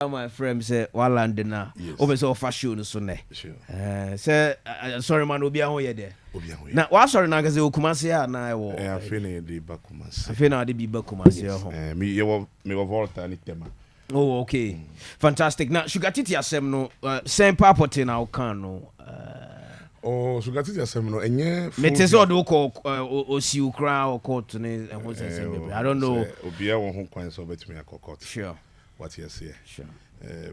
My friend say Walande na obe say offer show no so ne. Sure. Say sorry man obi a ho ye de. Na wa sorry na ga say okumase a na e wo. Afi na de ba kumase. Afi na de bi ba kumase ho. Me wo volta ni tema. Oh okay. Fantastic. Now Shugatiti asem no same papote na o kan no. Shugatiti asem no enye me te so do ko osi ukra o court ne ho sensem. I don't know. Obi a wo ho kwan so betumi akokot. Sure. What you say? Sure.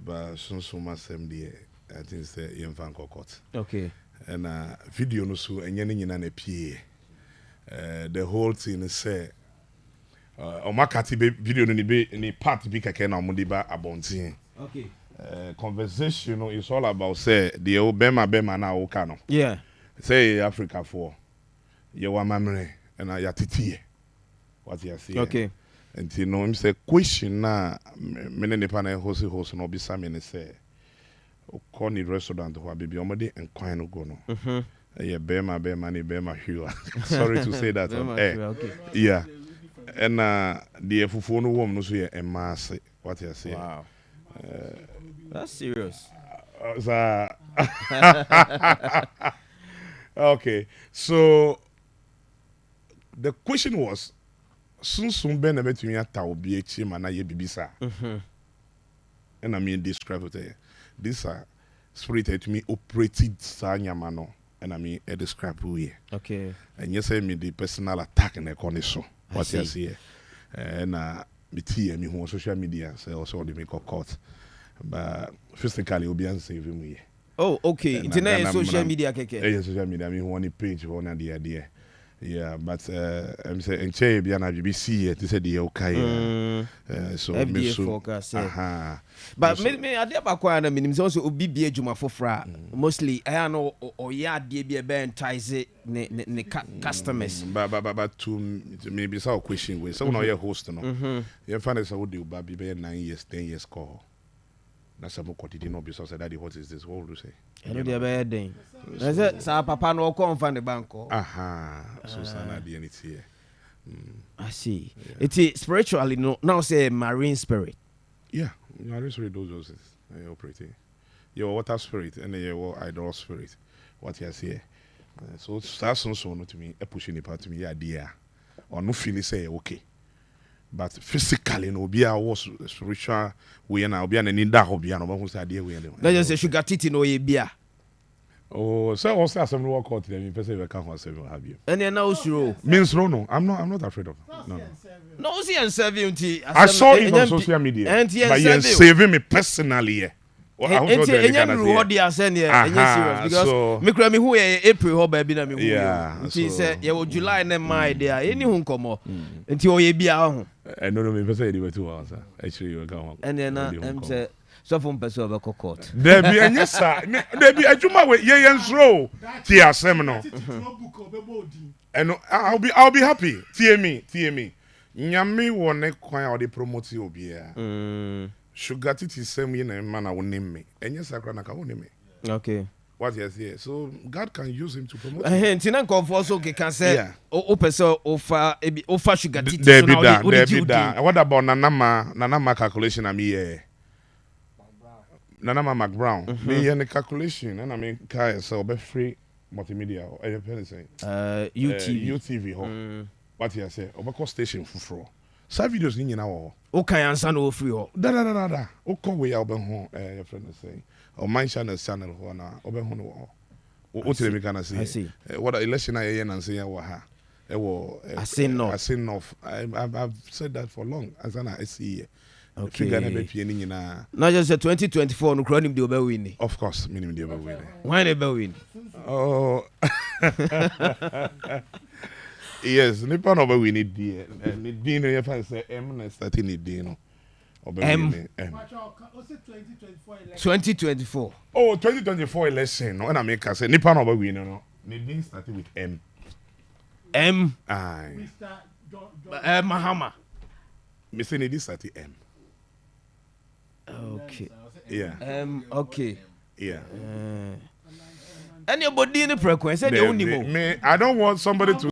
But so masem de I think say yem fan kokot. Okay. And video no so enye ne nyina na pie. The whole thing is say omakati video no ni part bi keke na omudi ba abontin. Okay. Conversation no is all about say the bema na o ka no. Yeah. Say Africa for ye wa mamre and ya titie. What you say? Okay. And you know him say question na me ne pa na host no be same say o call ni restaurant ho baby omode enkwan no go no. Yeah, bema ni bema hua. Sorry to say that. Okay. Yeah. And the fufu no wom no so ye emase. What you say? Wow. That's serious. Okay. So the question was soon be na betumi ata obi echi ma na ye bibisa. And I mean describe it. This spirit to me operated sanyama no. And I mean a describe we. Okay. And you say me the personal attack in the condition. What you see? And me tea me who social media say also the make a court. But physically obi an save me. Oh, okay. Internet social media keke. Social media me one page one the idea. Yeah, but I'm saying che bia na BBC it say the okay. So me so focus. But me ade abakwa na minim say also obi bia adwuma fofra. Mostly I know or ya ade bia be entice ne customers. But to maybe so question we so no your host no. You find us how dey oba be 9 years 10 years call. Na some quantity no be so say daddy what is this what would you say? I know dey be den. Na say sa papa no come from the bank. So sana dey anything. I see. Yeah. It is spiritually no now say marine spirit. Yeah, marine spirit those operating. Your water spirit and your idol spirit. What you say? So that's so no to me a pushing part to me idea or no feeling say okay. But physically no be a was spiritual way na obi an need that obi an who say idea we. Let's just say Shugatiti no ye bia. Oh, so also some work out them person we can have you. And now sure. Means no. I'm not afraid of. No. No see and serving. I saw it on social media. But you're saving me personally. Well, I because me cry me who April ho baby na me who. Yeah. Say you July na my there. Any hu komo. Nti o ye bia ho. No me person dey too house. Actually you can ho. And then am say so from person of a court. There be any sir. There be adwuma we ye nsro. Ti asem no. And I'll be happy. Tie me. Nyame wone kwan o dey promote obi a. Shugatiti same na man will name me. And yes, I can name me. Okay. What yes, yeah. So God can use him to promote. Tinan confess okay can say o person offer Shugatiti. There be that. What about Nanama calculation am here? Nanama McBrown. Me here the calculation and I mean kai so be free multimedia or anything. UTV. What you say? Obako station fufro. Sa videos ni nyina wo. O kan ansa na o free ho. Da. O kon we ya obe ho your friend say. O man channel ho na obe ho no. O tell me can say. What election I na say ya wo ha. E wo I say no. I've said that for long as I see. Okay. Figure na be pie ni nyina. Not just 2024 no crowd him dey obe win. Of course, minimum dey obe win. Why dey obe win? Oh. Yes, nipa no be we need there. Need be no you say M na start need there no. M. 2024. Oh, 2024 election no. And I make say nipa no be we no. Need be start with M. M. Aye. Mr. Mahama. Me say need start M. Okay. Yeah. Okay. Yeah. Anybody in the frequency? I don't want somebody to